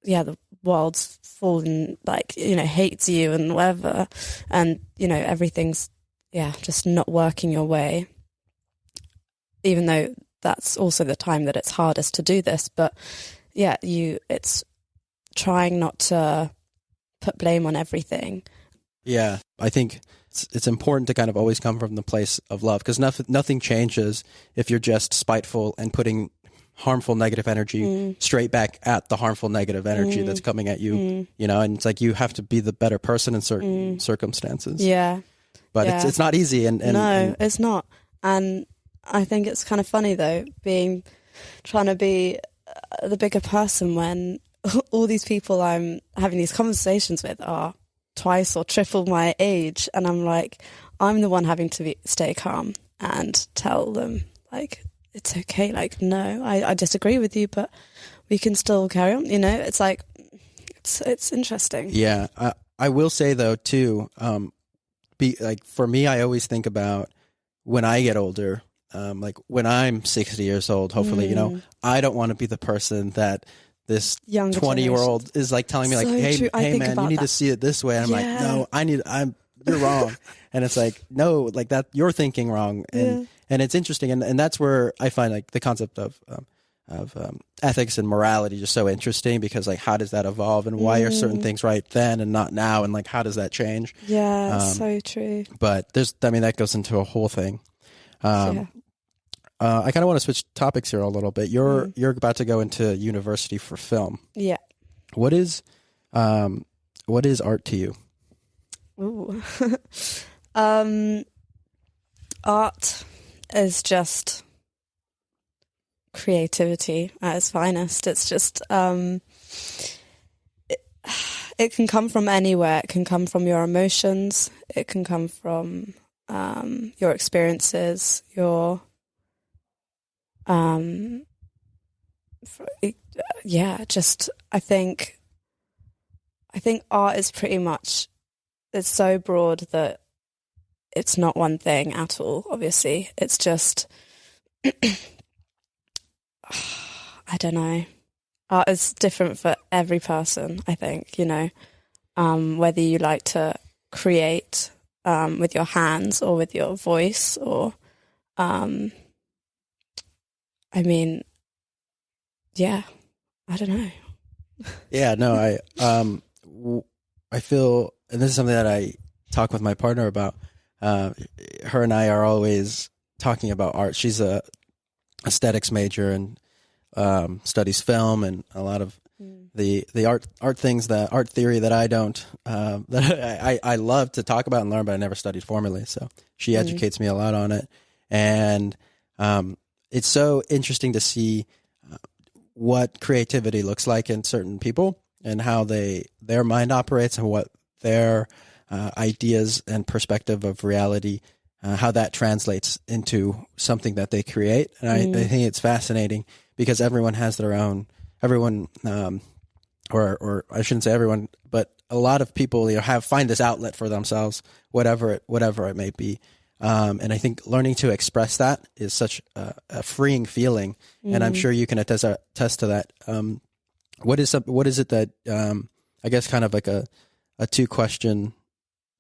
the world's fallen, like, hates you and whatever, and, everything's, just not working your way, even though that's also the time that it's hardest to do this. But it's trying not to put blame on everything. Yeah, I think it's important to kind of always come from the place of love, because nothing changes if you're just spiteful and putting harmful negative energy straight back at the harmful negative energy that's coming at you, and it's like you have to be the better person in certain circumstances. Yeah. But it's not easy. And no, it's not. And I think it's kind of funny though, trying to be the bigger person when all these people I'm having these conversations with are twice or triple my age, and I'm like, I'm the one having to stay calm and tell them, like, it's okay, like, no, I disagree with you, but we can still carry on. It's like, it's interesting. Yeah, I will say though too, for me, I always think about when I get older. Like when I'm 60 years old, hopefully, I don't want to be the person that this 20-year-old is like telling me, like, hey man, you need to see it this way. And I'm like, no, you're wrong. And it's like, no, like that, you're thinking wrong. And it's interesting. And that's where I find like the concept of ethics and morality just so interesting, because like, how does that evolve, and why are certain things right then and not now? And like, how does that change? Yeah, so true. But that goes into a whole thing. I kind of want to switch topics here a little bit. You're about to go into university for film. Yeah. What is art to you? Ooh. Art is just creativity at its finest. It's just it can come from anywhere. It can come from your emotions. It can come from your experiences, your just I think art is pretty much, it's so broad that it's not one thing at all. Obviously, it's just I don't know. Art is different for every person, I think, whether you like to create with your hands or with your voice, or I don't know. Yeah, no, I feel, and this is something that I talk with my partner about. Her and I are always talking about art. She's a aesthetics major and studies film and a lot of the art things, the art theory that I don't, that I love to talk about and learn, but I never studied formally. So she educates me a lot on it. And it's so interesting to see what creativity looks like in certain people and how their mind operates and what their ideas and perspective of reality, how that translates into something that they create. And I think it's fascinating because everyone has their own, or I shouldn't say everyone, but a lot of people find this outlet for themselves, whatever it may be. And I think learning to express that is such a freeing feeling, and I'm sure you can attest to that. What is it that I guess kind of like a two question,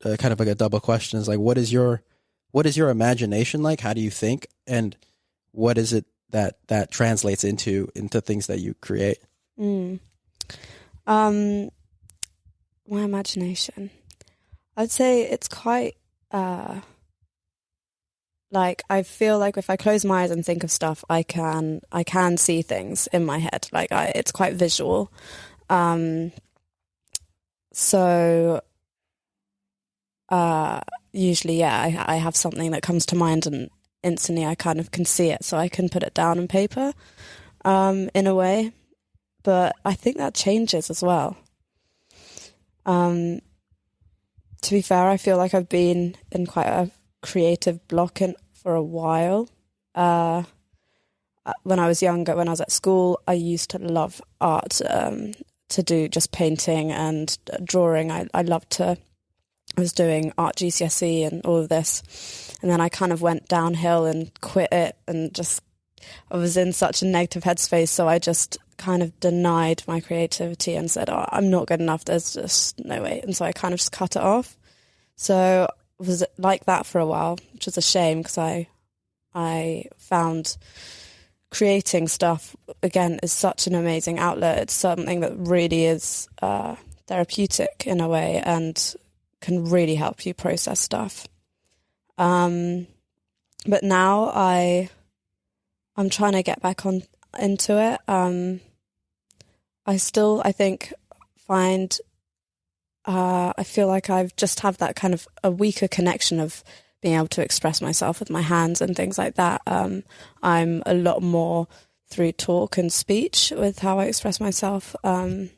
kind of like a double question is like, what is your imagination like? How do you think, and what is it that translates into things that you create? My imagination, I'd say it's quite like, I feel like if I close my eyes and think of stuff, I can see things in my head. Like it's quite visual. So usually, I have something that comes to mind and instantly I kind of can see it, so I can put it down on paper in a way. But I think that changes as well. To be fair, I feel like I've been in quite a creative block for a while. When I was younger, when I was at school, I used to love art, to do just painting and drawing. I was doing art GCSE and all of this. And then I kind of went downhill and quit it, and I was in such a negative headspace, so I just kind of denied my creativity and said, I'm not good enough, there's just no way. And so I kind of just cut it off. So it was like that for a while, which was a shame, because I found creating stuff, again, is such an amazing outlet. It's something that really is therapeutic in a way and can really help you process stuff. But now I'm trying to get back into it. I feel like I've just have that kind of a weaker connection of being able to express myself with my hands and things like that. I'm a lot more through talk and speech with how I express myself. But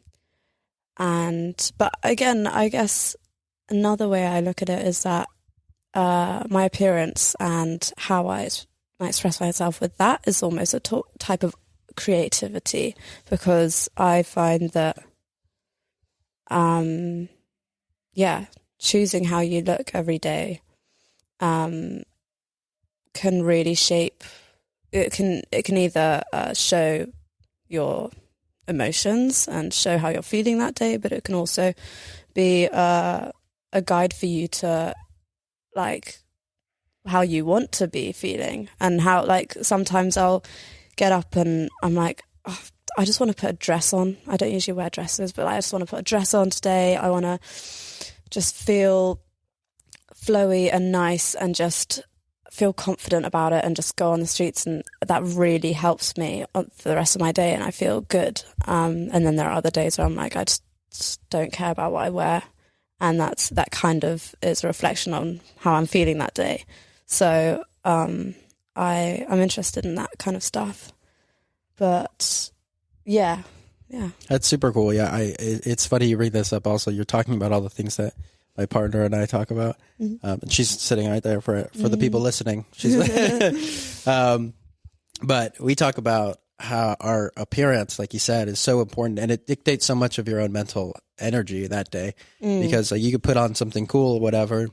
again, I guess another way I look at it is that my appearance and how I express myself with that is almost a type of creativity, because I find that choosing how you look every day can really shape it. Can either show your emotions and show how you're feeling that day, but it can also be a guide for you to like how you want to be feeling, and how, like, sometimes I'll get up and I'm like, I just want to put a dress on. I don't usually wear dresses, but I just want to put a dress on today. I want to just feel flowy and nice and just feel confident about it and just go on the streets, and that really helps me for the rest of my day and I feel good. And then there are other days where I'm like, I just don't care about what I wear, and that kind of is a reflection on how I'm feeling that day. So I'm interested in that kind of stuff. But yeah. That's super cool. Yeah, it's funny you bring this up. Also, you're talking about all the things that my partner and I talk about. And she's sitting right there for the people listening. She's but we talk about how our appearance, like you said, is so important, and it dictates so much of your own mental energy that day. Because you could put on something cool or whatever,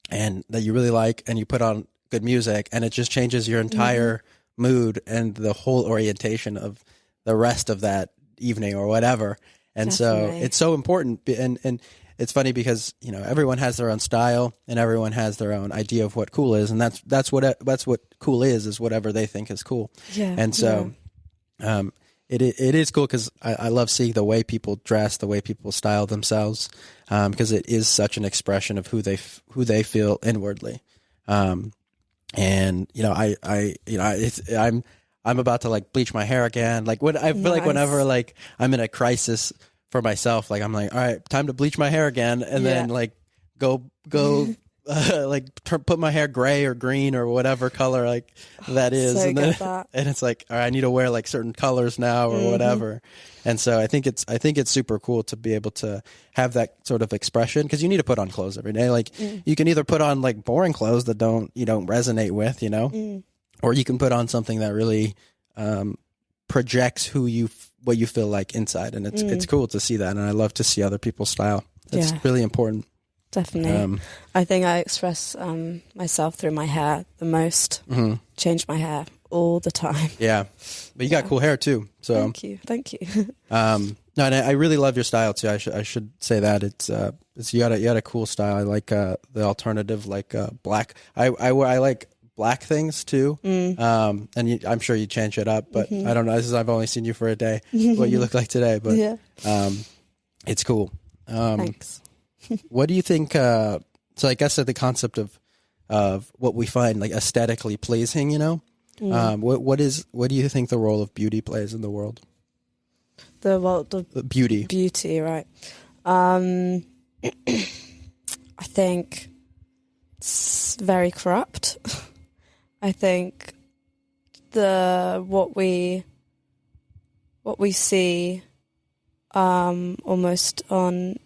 and that you really like, and you put on good music, and it just changes your entire mood and the whole orientation of the rest of that evening or whatever. And Definitely. So it's so important. And it's funny because, everyone has their own style and everyone has their own idea of what cool is. And that's what cool is whatever they think is cool. Yeah. And so, it is cool because I love seeing the way people dress, the way people style themselves, because it is such an expression of who they feel inwardly. And I'm about to like bleach my hair again. Like I feel like whenever like I'm in a crisis for myself, like I'm like, all right, time to bleach my hair again, and then like go put my hair gray or green or whatever color like that is, So and then get that. and it's like, all right, I need to wear like certain colors now or whatever. And so I think it's super cool to be able to have that sort of expression, because you need to put on clothes every day. Like you can either put on like boring clothes that you don't resonate with, or you can put on something that really projects what you feel like inside, and it's cool to see that, and I love to see other people's style. It's really important. Definitely. I think I express myself through my hair the most. Change my hair all the time. Yeah, but you got cool hair too. So thank you. No, and I really love your style too. I should say that it's you got a cool style. I like the alternative, like black. I like black things too. And I'm sure you change it up, but I don't know. I've only seen you for a day. What you look like today, but it's cool. Thanks. What do you think? So I guess the concept of what we find like aesthetically pleasing, what do you think the role of beauty plays in the world? The beauty, right? I think it's very corrupt. I think what we see almost on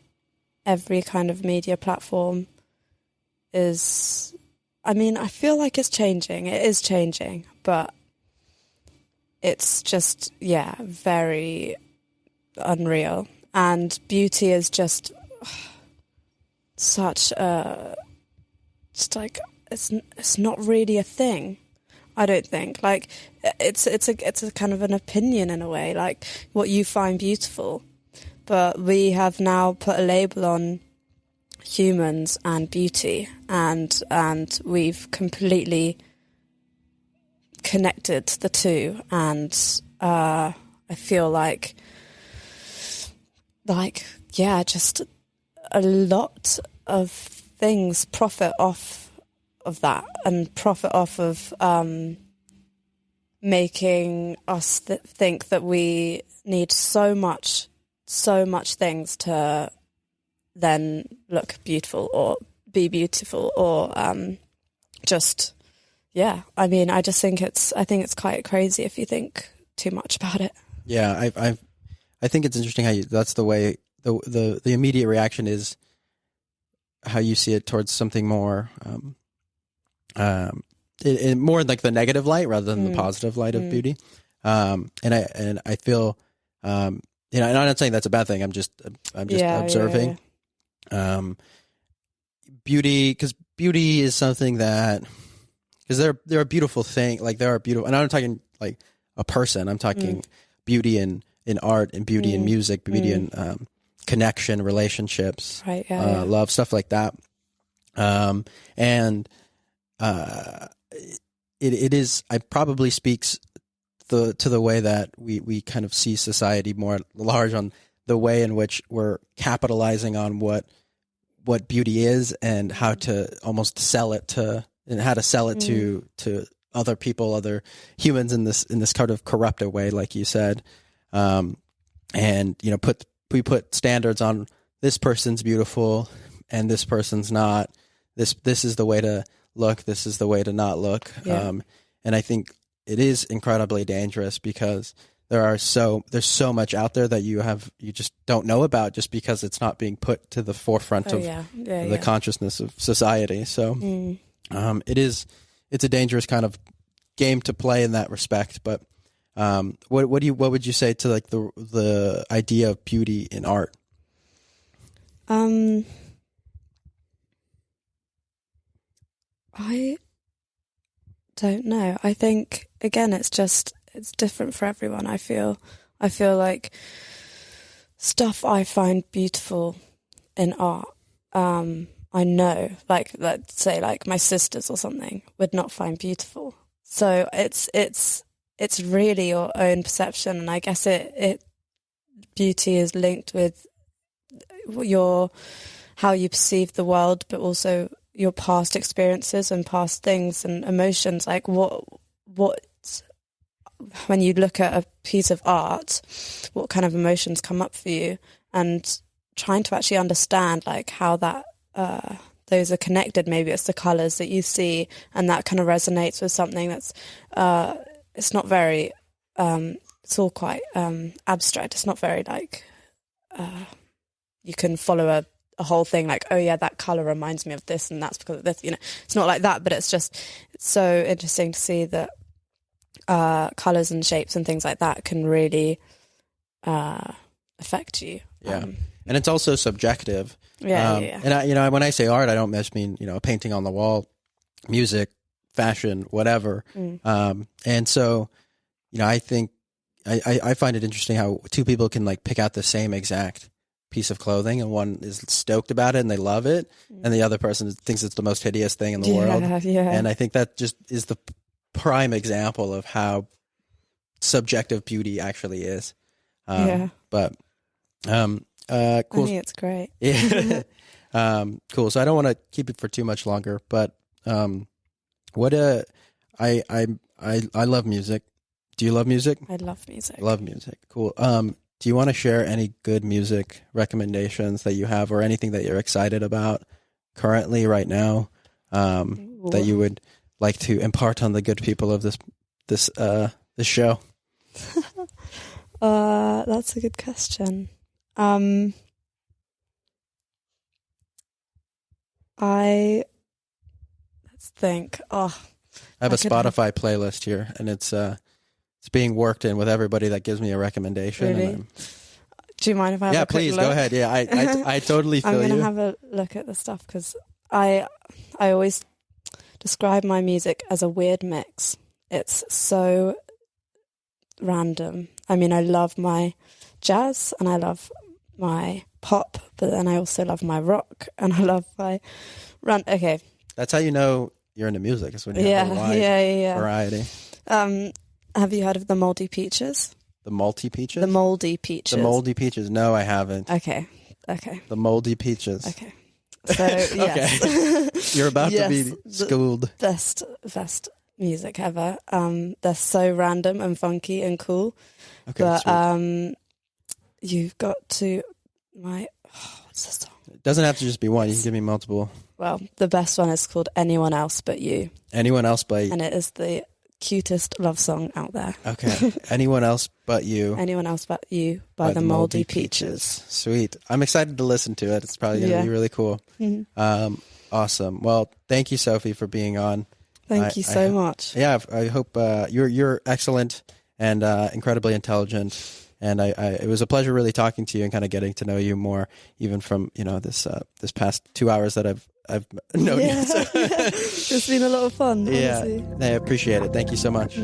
every kind of media platform is, I feel like it's changing. It is changing, but it's just, very unreal. And beauty is just such it's not really a thing. I don't think. Like, it's a kind of an opinion in a way, like what you find beautiful. But we have now put a label on humans and beauty, and we've completely connected the two. And I feel like just a lot of things profit off of that, and profit off of making us think that we need so much things to then look beautiful or be beautiful, or I just think it's quite crazy if you think too much about it. Yeah, I think it's interesting how that's the way the immediate reaction is how you see it towards something more in more like the negative light rather than the positive light of beauty. And I feel and I'm not saying that's a bad thing. I'm just observing. Beauty, because beauty is something that, because there are beautiful things, like there are beautiful, and I'm not talking like a person. I'm talking beauty in art, and beauty in music, beauty in connection, relationships, love, stuff like that. And it is, I probably speaks to the way that we kind of see society more at large, on the way in which we're capitalizing on what beauty is, and how to almost sell it to other people, other humans in this kind of corrupted way, like you said. And we put standards on, this person's beautiful and this person's not. This is the way to look. This is the way to not look. Yeah. And I think it is incredibly dangerous, because there's so much out there that you just don't know about, just because it's not being put to the forefront of the consciousness of society. So it's a dangerous kind of game to play in that respect. But what would you say to like the idea of beauty in art? I don't know. I think, again, it's different for everyone. I feel like stuff I find beautiful in art, I know, like, let's say like my sisters or something would not find beautiful. So it's really your own perception, and I guess beauty is linked with how you perceive the world, but also your past experiences and past things and emotions. Like what when you look at a piece of art, what kind of emotions come up for you, and trying to actually understand like how that those are connected. Maybe it's the colours that you see, and that kind of resonates with something that's, it's not very, it's all quite abstract. It's not very like, you can follow a whole thing like, oh yeah, that colour reminds me of this and that's because of this, it's not like that, but it's so interesting to see that colours and shapes and things like that can really affect you. Yeah. And it's also subjective. Yeah. And I, when I say art, I don't just mean, a painting on the wall, music, fashion, whatever. And so, I think I find it interesting how two people can like pick out the same exact piece of clothing, and one is stoked about it and they love it, and the other person thinks it's the most hideous thing in the world. Yeah. And I think that just is the prime example of how subjective beauty actually is. But cool. I think it's great. Yeah. Cool. So I don't want to keep it for too much longer, but I love music. Do you love music? I love music. Love music. Cool. Do you want to share any good music recommendations that you have, or anything that you're excited about currently right now, that you would like to impart on the good people of this show? That's a good question. Let's think. I have a Spotify playlist here, and it's being worked in with everybody that gives me a recommendation. Really? Do you mind if I have a quick please look? Go ahead. Yeah, I totally feel you. I'm going to have a look at the stuff, because I always describe my music as a weird mix. It's so random. I mean, I love my jazz and I love my pop, but then I also love my rock and I love my okay. That's how you know you're into music, is when you have a wide variety. Have you heard of the Moldy Peaches? The Moldy Peaches? The Moldy Peaches. The Moldy Peaches. No, I haven't. Okay. The Moldy Peaches. Okay. So, yes. You're about to be schooled. Best music ever. They're so random and funky and cool. Okay, but sweet. You've got to what's the song? It doesn't have to just be one. You can give me multiple. Well, the best one is called Anyone Else But You. Anyone Else But You. And it is the cutest love song out there. Okay. Anyone Else But You. Anyone Else But You by the Moldy Peaches. Sweet. I'm excited to listen to it. It's probably going to be really cool. Mm-hmm. Awesome. Well, thank you, Sophie, for being on. Thank you so much. Yeah, I hope you're excellent and incredibly intelligent. And it was a pleasure really talking to you and kind of getting to know you more, even from this past 2 hours that I've known you. So. It's been a lot of fun. Yeah, honestly. I appreciate it. Thank you so much.